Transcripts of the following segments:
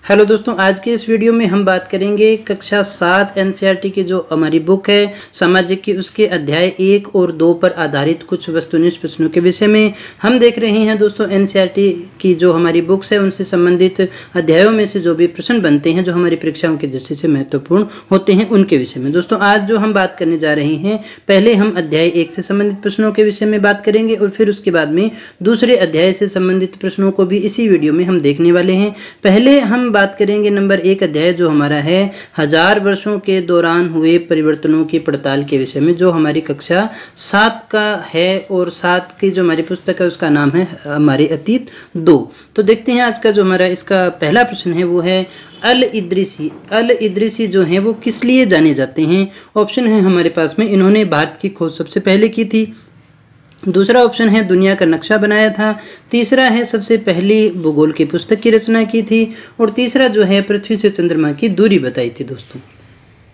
Hello दोस्तों, आज के इस वीडियो में हम बात करेंगे कक्षा 7 एनसीईआरटी की जो हमारी बुक है सामाजिक की, उसके अध्याय 1 और 2 पर आधारित कुछ वस्तुनिष्ठ प्रश्नों के विषय में हम देख रहे हैं। दोस्तों, एनसीईआरटी की जो हमारी बुक्स है उनसे संबंधित अध्यायों में से जो भी प्रश्न बनते हैं जो हमारी परीक्षाओं की दृष्टि से महत्वपूर्ण होते हैं उनके विषय में। दोस्तों, आज जो हम बात करने जा रहे हैं, पहले हम अध्याय 1 से संबंधित प्रश्नों के विषय में बात करेंगे और फिर उसके बाद में दूसरे अध्याय से संबंधित प्रश्नों को भी इसी वीडियो में हम देखने वाले हैं। पहले हम बात करेंगे नंबर 1 अध्याय जो हमारा है 1000 वर्षों के दौरान हुए परिवर्तनों की पड़ताल के विषय में, जो हमारी कक्षा 7 का है और 7 की जो हमारी पुस्तक है उसका नाम है हमारे अतीत 2। तो देखते हैं आज का जो हमारा इसका पहला प्रश्न है वो है अल इद्रिसी। अल इद्रिसी जो हैं वो किस लिए जाने जाते हैं? ऑप्शन है हमारे पास में, इन्होंने भारत की खोज सबसे पहले की थी। दूसरा ऑप्शन है दुनिया का नक्शा बनाया था। तीसरा है सबसे पहली भूगोल की पुस्तक की रचना की थी। और तीसरा जो है पृथ्वी से चंद्रमा की दूरी बताई थी।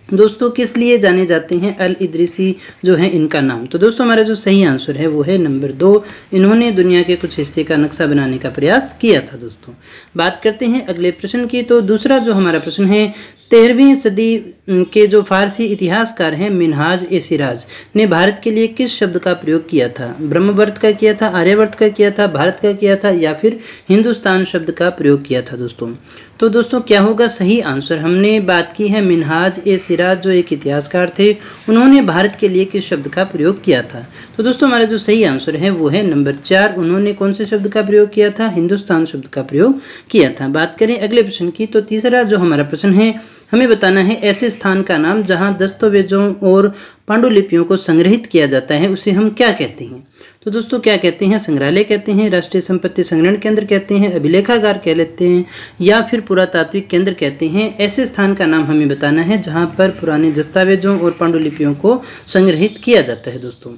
दोस्तों किस लिए जाने जाते हैं अल इद्रिसी जो है इनका नाम? तो दोस्तों हमारा जो सही आंसर है वो है नंबर 2, इन्होंने दुनिया के कुछ हिस्से का नक्शा बनाने का प्रयास किया था। दोस्तों बात करते हैं अगले प्रश्न की। तो दूसरा जो हमारा प्रश्न है 13वीं सदी के जो फारसी इतिहासकार हैं मिनहाज ए सिराज ने भारत के लिए किस शब्द का प्रयोग किया था? ब्रह्मवर्त का किया था, आर्यवर्त का किया था, भारत का किया था या फिर हिंदुस्तान शब्द का प्रयोग किया था? दोस्तों क्या होगा सही आंसर? हमने बात की है मिनहाज ए सिराज जो एक इतिहासकार थे, उन्होंने भारत के लिए किस शब्द का प्रयोग किया था? तो दोस्तों हमारा जो सही आंसर है वो है नंबर 4, उन्होंने कौन से शब्द का प्रयोग किया था? हिंदुस्तान शब्द का प्रयोग किया था। बात करें अगले प्रश्न की। तो तीसरा जो हमारा प्रश्न है, हमें बताना है ऐसे स्थान का नाम जहां दस्तावेजों और पांडुलिपियों को संग्रहित किया जाता है, उसे हम क्या कहते हैं? तो दोस्तों क्या कहते हैं? संग्रहालय कहते हैं, राष्ट्रीय संपत्ति संग्रहण केंद्र कहते हैं, अभिलेखागार कह लेते हैं या फिर पुरातात्विक केंद्र कहते हैं। ऐसे स्थान का नाम हमें बताना है जहां पर पुराने दस्तावेजों और पांडुलिपियों को संग्रहित किया जाता है। दोस्तों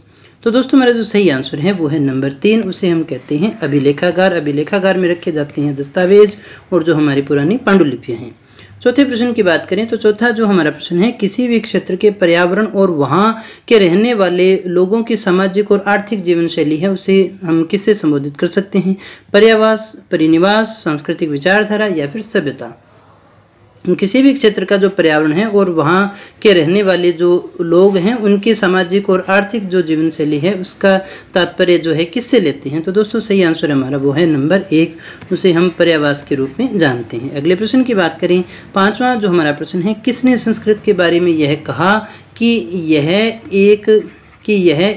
हमारा जो सही आंसर है वो है नंबर 3, उसे हम कहते हैं अभिलेखागार। अभिलेखागार में रखे जाते हैं दस्तावेज और जो हमारी पुरानी पांडुलिपियां हैं। चौथे प्रश्न की बात करें तो चौथा जो हमारा प्रश्न है किसी भी क्षेत्र के पर्यावरण और वहां के रहने वाले लोगों की सामाजिक और आर्थिक जीवन शैली है, उसे हम किससे संबोधित कर सकते हैं? पर्यावास, परिनिवास, सांस्कृतिक विचारधारा या फिर सभ्यता। किसी भी क्षेत्र का जो पर्यावरण है और वहाँ के रहने वाले जो लोग हैं उनकी सामाजिक और आर्थिक जो जीवन शैली है उसका तात्पर्य जो है किससे लेते हैं? तो दोस्तों सही आंसर हमारा वो है नंबर 1, उसे हम पर्यावास के रूप में जानते हैं। अगले प्रश्न की बात करें, पांचवा जो हमारा प्रश्न है, किसने संस्कृत के बारे में यह कहा कि यह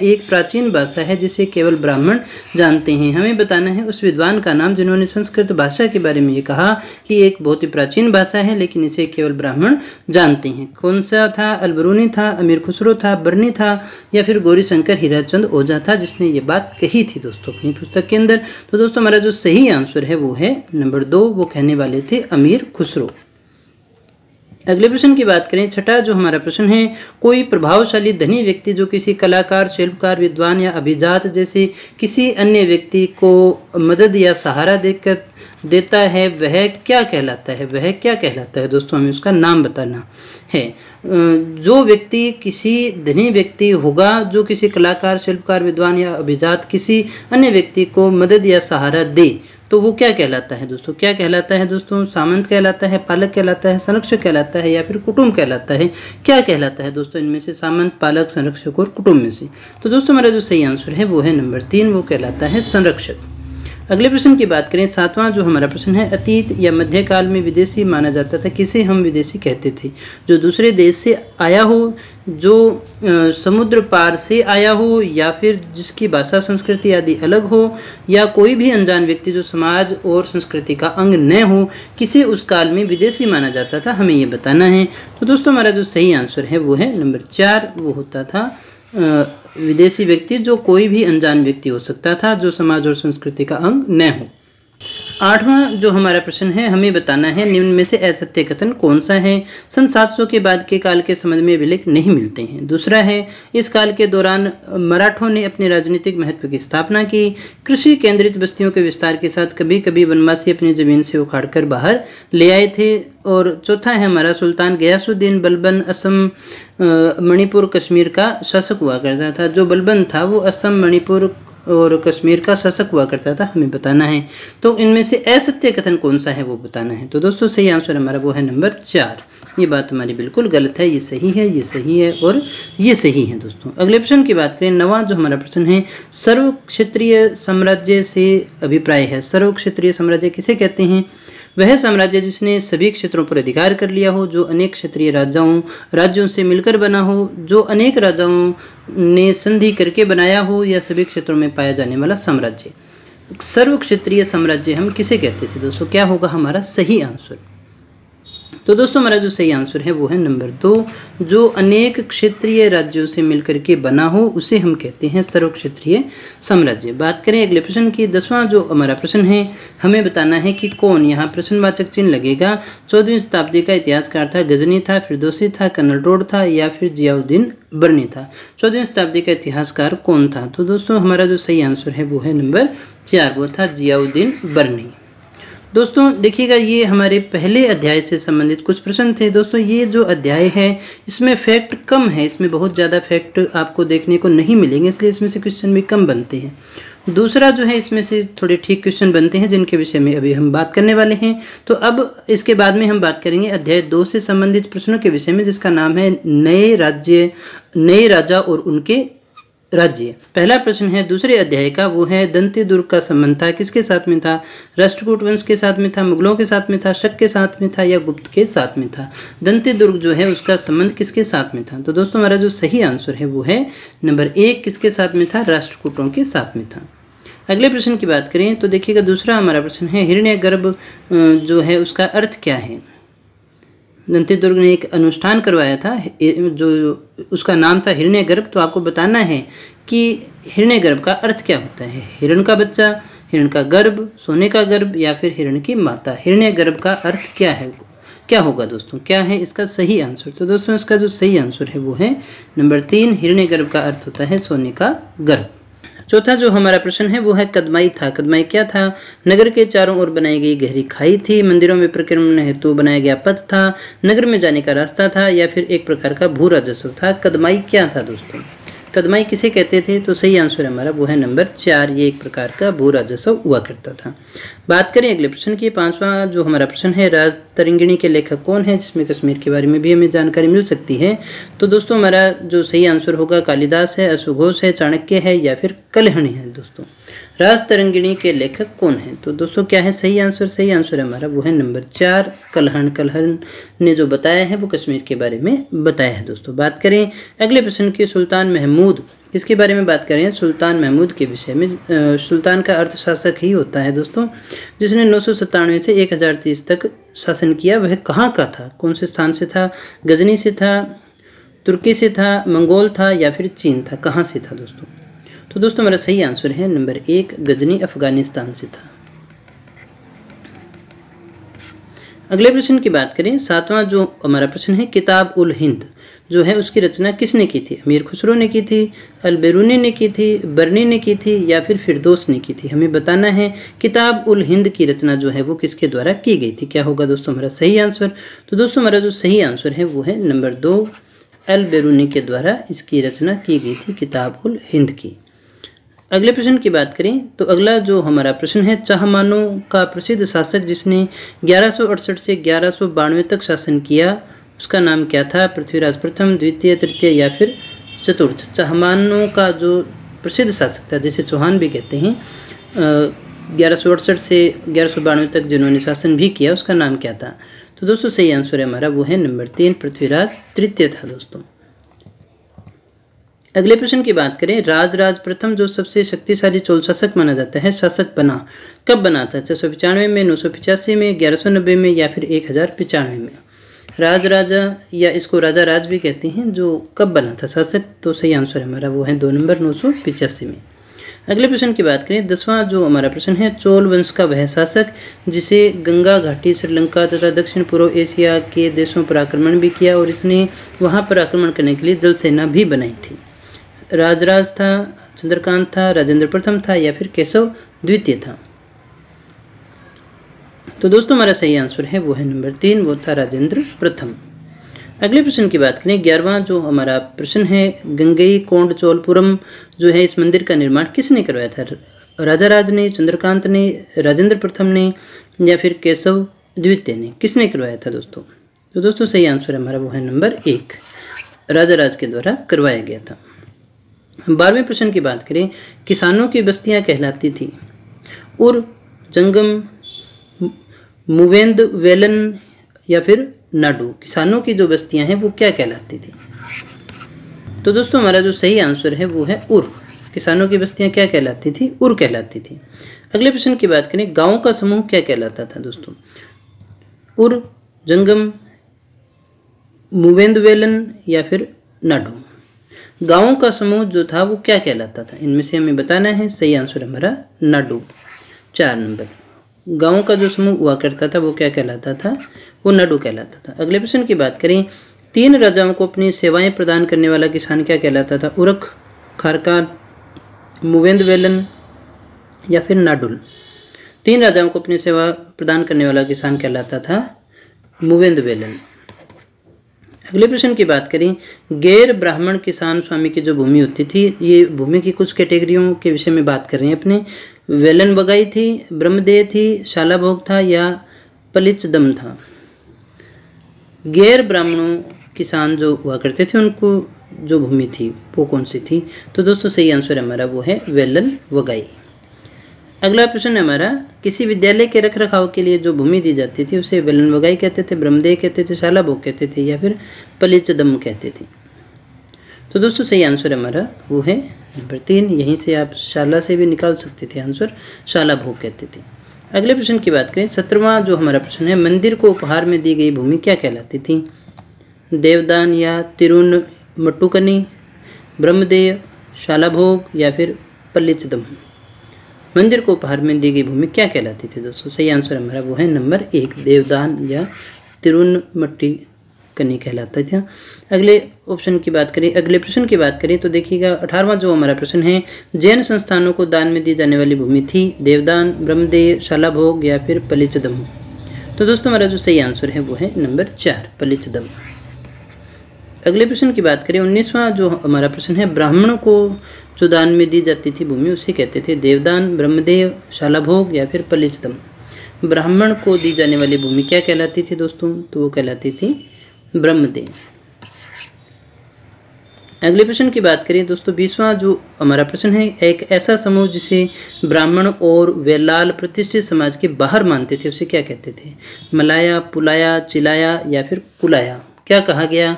एक प्राचीन भाषा है जिसे केवल ब्राह्मण जानते हैं? हमें बताना है उस विद्वान का नाम जिन्होंने संस्कृत भाषा के बारे में ये कहा कि एक बहुत ही प्राचीन भाषा है लेकिन इसे केवल ब्राह्मण जानते हैं। कौन सा था? अलबरूनी था, अमीर खुसरो था, बर्नी था या फिर गौरीशंकर हीराचंद ओझा था जिसने ये बात कही थी दोस्तों अपनी पुस्तक के अंदर? तो दोस्तों हमारा जो सही आंसर है वो है नंबर 2, वो कहने वाले थे अमीर खुसरो। अगले प्रश्न की बात करें, छठा जो हमारा प्रश्न है, कोई प्रभावशाली धनी व्यक्ति जो किसी कलाकार, शिल्पकार, विद्वान या अभिजात जैसे किसी अन्य व्यक्ति को मदद या सहारा देता है वह क्या कहलाता है? दोस्तों हमें उसका नाम बताना है। जो व्यक्ति किसी धनी व्यक्ति होगा जो किसी कलाकार, शिल्पकार, विद्वान या अभिजात किसी अन्य व्यक्ति को मदद या सहारा दे तो वो क्या कहलाता है? दोस्तों सामंत कहलाता है, पालक कहलाता है, संरक्षक कहलाता है या फिर कुटुंब कहलाता है? क्या कहलाता है दोस्तों इनमें से? सामंत, पालक, संरक्षक और कुटुंब में से। तो दोस्तों हमारा जो सही आंसर है वो है नंबर 3, वो कहलाता है संरक्षक। अगले प्रश्न की बात करें, सातवां जो हमारा प्रश्न है, अतीत या मध्यकाल में विदेशी माना जाता था, किसे हम विदेशी कहते थे? जो दूसरे देश से आया हो, जो समुद्र पार से आया हो या फिर जिसकी भाषा, संस्कृति आदि अलग हो या कोई भी अनजान व्यक्ति जो समाज और संस्कृति का अंग न हो, किसे उस काल में विदेशी माना जाता था? हमें ये बताना है। तो दोस्तों हमारा जो सही आंसर है वो है नंबर 4, वो होता था विदेशी व्यक्ति जो कोई भी अनजान व्यक्ति हो सकता था जो समाज और संस्कृति का अंग न हो। आठवां जो हमारा प्रश्न है, हमें बताना है निम्न में से असत्य कथन कौन सा है? सन 700 के बाद के काल के संबंध में अभिलेख नहीं मिलते हैं। दूसरा है इस काल के दौरान मराठों ने अपने राजनीतिक महत्व की स्थापना की। कृषि केंद्रित बस्तियों के विस्तार के साथ कभी कभी वनवासी अपनी जमीन से उखाड़कर बाहर ले आए थे। और चौथा है हमारा सुल्तान गयासुद्दीन बलबन असम, मणिपुर, कश्मीर का शासक हुआ करता था। जो बलबन था वो असम, मणिपुर और कश्मीर का शासक हुआ करता था, हमें बताना है। तो इनमें से असत्य कथन कौन सा है वो बताना है। तो दोस्तों सही आंसर हमारा वो है नंबर 4। ये बात हमारी बिल्कुल गलत है, ये सही है, ये सही है और ये सही है दोस्तों। अगले प्रश्न की बात करें, 9वां जो हमारा प्रश्न है, सर्व क्षेत्रीय साम्राज्य से अभिप्राय है। सर्व क्षेत्रीय साम्राज्य किसे कहते हैं? वह साम्राज्य जिसने सभी क्षेत्रों पर अधिकार कर लिया हो, जो अनेक क्षेत्रीय राज्यों से मिलकर बना हो, जो अनेक राजाओं ने संधि करके बनाया हो, या सभी क्षेत्रों में पाया जाने वाला साम्राज्य। सर्व क्षेत्रीय साम्राज्य हम किसे कहते थे दोस्तों? क्या होगा हमारा सही आंसर? तो दोस्तों हमारा जो सही आंसर है वो है नंबर 2, जो अनेक क्षेत्रीय राज्यों से मिलकर के बना हो उसे हम कहते हैं सर्व क्षेत्रीय साम्राज्य। बात करें अगले प्रश्न की, 10वां जो हमारा प्रश्न है, हमें बताना है कि कौन, यहाँ प्रश्नवाचक चिन्ह लगेगा। 14वीं शताब्दी का इतिहासकार था, गजनी था, फिरदौसी था, कन्नौज था या फिर जियाउद्दीन बर्नी था। 14वीं शताब्दी का इतिहासकार कौन था? तो दोस्तों हमारा जो सही आंसर है वो है नंबर 4, वो था जियाउद्दीन बर्नी। दोस्तों देखिएगा, ये हमारे पहले अध्याय से संबंधित कुछ प्रश्न थे। दोस्तों ये जो अध्याय है इसमें फैक्ट कम है, इसमें बहुत ज़्यादा फैक्ट आपको देखने को नहीं मिलेंगे, इसलिए इसमें से क्वेश्चन भी कम बनते हैं। दूसरा जो है, इसमें से थोड़े ठीक क्वेश्चन बनते हैं जिनके विषय में अभी हम बात करने वाले हैं। तो अब इसके बाद में हम बात करेंगे अध्याय 2 से संबंधित प्रश्नों के विषय में, जिसका नाम है नए राजा और उनके राज्य। पहला प्रश्न है दूसरे अध्याय का, वो है दंती दुर्ग का संबंध था किसके साथ में था? राष्ट्रकूट वंश के साथ में था, मुगलों के साथ में था, शक के साथ में था या गुप्त के साथ में था? दंती दुर्ग जो है उसका संबंध किसके साथ में था? तो दोस्तों हमारा जो सही आंसर है वो है नंबर 1, किसके साथ में था? राष्ट्रकूटों के साथ में था। अगले प्रश्न की बात करें तो देखिएगा, दूसरा हमारा प्रश्न है हिरण्यगर्भ जो है उसका अर्थ क्या है? दंती दुर्ग ने एक अनुष्ठान करवाया था जो उसका नाम था हिरण्यगर्भ। तो आपको बताना है कि हिरण्यगर्भ का अर्थ क्या होता है? हिरण का बच्चा, हिरण का गर्भ, सोने का गर्भ या फिर हिरण की माता। हिरण्यगर्भ का अर्थ क्या है, क्या होगा दोस्तों? क्या है इसका सही आंसर? तो दोस्तों इसका जो सही आंसर है वो है नंबर 3, हिरण्यगर्भ का अर्थ होता है सोने का गर्भ। चौथा जो हमारा प्रश्न है वो है कदमाई था। कदमाई क्या था? नगर के चारों ओर बनाई गई गहरी खाई थी, मंदिरों में प्रक्रमण हेतु बनाया गया पथ था, नगर में जाने का रास्ता था या फिर एक प्रकार का भू राजस्व था। कदमाई क्या था दोस्तों? कदमाई किसे कहते थे? तो सही आंसर हमारा वो है नंबर 4, ये एक प्रकार का भू राजस्व हुआ करता था। बात करें अगले प्रश्न की, 5वां जो हमारा प्रश्न है, राज तरंगिणी के लेखक कौन है? जिसमें कश्मीर के बारे में भी हमें जानकारी मिल सकती है। तो दोस्तों हमारा जो सही आंसर होगा कालिदास है, अश्वघोष है, चाणक्य है या फिर कल्हणी है। दोस्तों राज तरंगिणी के लेखक कौन है? तो दोस्तों क्या है सही आंसर? सही आंसर हमारा वो है नंबर 4, कल्हण। कल्हण ने जो बताया है वो कश्मीर के बारे में बताया है। दोस्तों बात करें अगले प्रश्न की, सुल्तान महमूद किसके बारे में बात करें? सुल्तान महमूद के विषय में। सुल्तान का अर्थ शासक ही होता है दोस्तों, जिसने 997 से 1030 तक शासन किया। वह कहाँ का था? कौन से स्थान से था? गजनी से था, तुर्की से था, मंगोल था या फिर चीन था? कहाँ से था दोस्तों? तो दोस्तों हमारा सही आंसर है नंबर 1, गजनी अफगानिस्तान से था। अगले प्रश्न की बात करें, 7वां जो हमारा प्रश्न है, किताब उल हिंद जो है उसकी रचना किसने की थी? अमीर खुसरो ने की थी, अल-बेरूनी ने की थी, बर्नी ने की थी या फिर फिरदौस ने की थी? हमें बताना है किताब उल हिंद की रचना जो है वो किसके द्वारा की गई थी? क्या होगा दोस्तों हमारा सही आंसर? तो दोस्तों हमारा जो सही आंसर है वो है नंबर 2, अल-बेरूनी के द्वारा इसकी रचना की गई थी, किताब उल हिंद की। अगले प्रश्न की बात करें तो अगला जो हमारा प्रश्न है, चाहमानों का प्रसिद्ध शासक जिसने 1168 से 1192 तक शासन किया उसका नाम क्या था? पृथ्वीराज प्रथम, द्वितीय, तृतीय या फिर चतुर्थ? चाहमानों का जो प्रसिद्ध शासक था, जिसे चौहान भी कहते हैं, 1168 से 1192 तक जिन्होंने शासन भी किया उसका नाम क्या था? तो दोस्तों सही आंसर है हमारा वो है नंबर 3, पृथ्वीराज तृतीय था दोस्तों। अगले प्रश्न की बात करें, राजराज प्रथम जो सबसे शक्तिशाली चोल शासक माना जाता है, शासक बना कब बना था? 695 में, 985 में, 1190 में या फिर 1095 में? राजराजा या इसको राजा राज भी कहते हैं, जो कब बना था शासक? तो सही आंसर हमारा वो है 2 नंबर, 985 में। अगले प्रश्न की बात करें, 10वां जो हमारा प्रश्न है, चोल वंश का वह शासक जिसे गंगा घाटी, श्रीलंका तथा दक्षिण पूर्व एशिया के देशों पर आक्रमण भी किया और इसने वहां पर आक्रमण करने के लिए जल सेना भी बनाई थी? राजराज था, चंद्रकांत था, राजेंद्र प्रथम था या फिर केशव द्वितीय था? तो दोस्तों हमारा सही आंसर है वो है नंबर 3, वो था राजेंद्र प्रथम। अगले प्रश्न की बात करें, 11वां जो हमारा प्रश्न है, गंगई कोंड चोलपुरम जो है इस मंदिर का निर्माण किसने करवाया था? राजा राज ने, चंद्रकांत ने, राजेंद्र प्रथम ने या फिर केशव द्वितीय ने? किसने करवाया था दोस्तों? तो दोस्तों सही आंसर हमारा वो है नंबर 1, राजा राज के द्वारा करवाया गया था। 12वें प्रश्न की बात करें, किसानों की बस्तियां कहलाती थी उर, जंगम, मुवेंद वेलन या फिर नाडू? किसानों की जो बस्तियां हैं वो क्या कहलाती थी? तो दोस्तों हमारा जो सही आंसर है वो है उर। किसानों की बस्तियां क्या कहलाती थी? उर कहलाती थी। अगले प्रश्न की बात करें, गांवों का समूह क्या कहलाता था दोस्तों? उर, जंगम, मुवेंदवेलन या फिर नाडू? गांवों का समूह जो था वो क्या कहलाता था? इनमें से हमें बताना है। सही आंसर हमारा नाडू, 4 नंबर। गांवों का जो समूह हुआ करता था वो क्या कहलाता था? वो नाडू कहलाता था। अगले प्रश्न की बात करें, 3 राजाओं को अपनी सेवाएं प्रदान करने वाला किसान क्या कहलाता था? उरख, खारकान, मुवेंदवेलन या फिर नाडुल? 3 राजाओं को अपनी सेवा प्रदान करने वाला किसान कहलाता था मुवेंदवेलन। अगले प्रश्न की बात करें, गैर ब्राह्मण किसान स्वामी की जो भूमि होती थी, ये भूमि की कुछ कैटेगरियों के विषय में बात कर रहे हैं अपने। वेलन बगाई थी, ब्रह्मदेह थी, शालाभोग था या पलिचदम था? गैर ब्राह्मणों किसान जो हुआ करते थे उनको जो भूमि थी वो कौन सी थी? तो दोस्तों सही आंसर हमारा वो है वेलन वगाई। अगला प्रश्न है हमारा, किसी विद्यालय के रख रखाव के लिए जो भूमि दी जाती थी उसे वेलन वगाई कहते थे, ब्रह्मदेह कहते थे, शालाभोग कहते थे या फिर पलिचदम कहते थे? तो दोस्तों सही आंसर हमारा वो है नंबर 3। यहीं से आप शाला से भी निकाल सकते थे आंसर, शालाभोग कहते थे। अगले प्रश्न की बात करें, 17वां जो हमारा प्रश्न है, मंदिर को उपहार में दी गई भूमि क्या कहलाती थी? देवदान या तिरुन मट्टुकनी, ब्रह्मदेव, शालाभोग या फिर पल्लिचदम? मंदिर को उपहार में दी गई भूमि क्या कहलाती थी दोस्तों? सही आंसर हमारा वो है नंबर 1, देवदान या तिरुनमट्टिकनी कहलाता था। अगले प्रश्न की बात करें तो देखिएगा 18वां जो हमारा प्रश्न है, जैन संस्थानों को दान में दी जाने वाली भूमि थी देवदान, ब्रह्मदेव, शालाभोग या फिर पलिचदम? तो दोस्तों हमारा जो सही आंसर है वो है नंबर 4, पलिचदम। अगले प्रश्न की बात करें, 19वां जो हमारा प्रश्न है, ब्राह्मणों को जो दान में दी जाती थी भूमि उसे कहते थे देवदान, ब्रह्मदेव, शालाभोग या फिर पलिचदम? ब्राह्मण को दी जाने वाली भूमि क्या कहलाती थी दोस्तों? तो वो कहलाती थी ब्रह्मदेव। अगले प्रश्न की बात करें दोस्तों, 20वां जो हमारा प्रश्न है, एक ऐसा समूह जिसे ब्राह्मण और वेलाल प्रतिष्ठित समाज के बाहर मानते थे उसे क्या कहते थे? मलाया, पुलाया, चिलाया या फिर कुलाया? क्या कहा गया?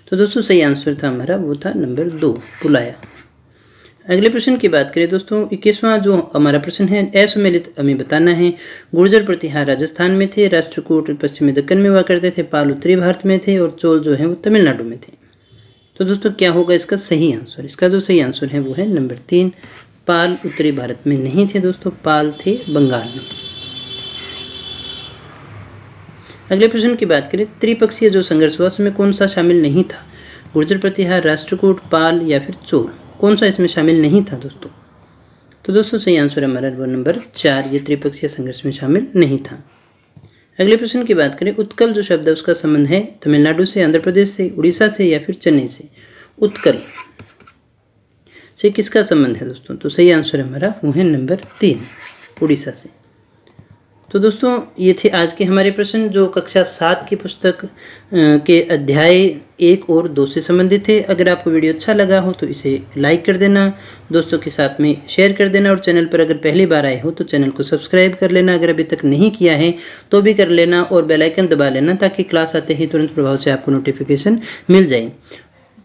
तो दोस्तों सही आंसर था हमारा वो था नंबर 2, पुलाया। अगले प्रश्न की बात करें दोस्तों, 21वां जो हमारा प्रश्न है, असुमेलित हमें बताना है। गुर्जर प्रतिहार राजस्थान में थे, राष्ट्रकूट पश्चिमी दक्कन में हुआ करते थे, पाल उत्तरी भारत में थे और चोल जो है वो तमिलनाडु में थे। तो दोस्तों क्या होगा इसका सही आंसर? इसका जो सही आंसर है वो है नंबर 3, पाल उत्तरी भारत में नहीं थे दोस्तों, पाल थे बंगाल में। अगले प्रश्न की बात करें, त्रिपक्षीय जो संघर्ष हुआ उसमें कौन सा शामिल नहीं था? गुर्जर प्रतिहार, राष्ट्रकूट, पाल या फिर चोल? कौन सा इसमें शामिल नहीं था दोस्तों? तो दोस्तों सही आंसर हमारा वो नंबर 4, ये त्रिपक्षीय संघर्ष में शामिल नहीं था। अगले प्रश्न की बात करें, उत्कल जो शब्द है उसका संबंध है तमिलनाडु से, आंध्र प्रदेश से, उड़ीसा से या फिर चेन्नई से? उत्कल से किसका संबंध है दोस्तों? तो सही आंसर हमारा वो है नंबर 3, उड़ीसा से। तो दोस्तों ये थे आज के हमारे प्रश्न जो कक्षा 7 की पुस्तक के अध्याय 1 और 2 से संबंधित थे। अगर आपको वीडियो अच्छा लगा हो तो इसे लाइक कर देना, दोस्तों के साथ में शेयर कर देना और चैनल पर अगर पहली बार आए हो तो चैनल को सब्सक्राइब कर लेना, अगर अभी तक नहीं किया है तो भी कर लेना और बेल आइकन दबा लेना ताकि क्लास आते ही तुरंत प्रभाव से आपको नोटिफिकेशन मिल जाए।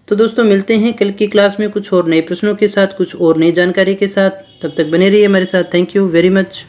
तो दोस्तों मिलते हैं कल की क्लास में कुछ और नए प्रश्नों के साथ, कुछ और नई जानकारी के साथ। तब तक बने रहिए हमारे साथ। Thank you very much.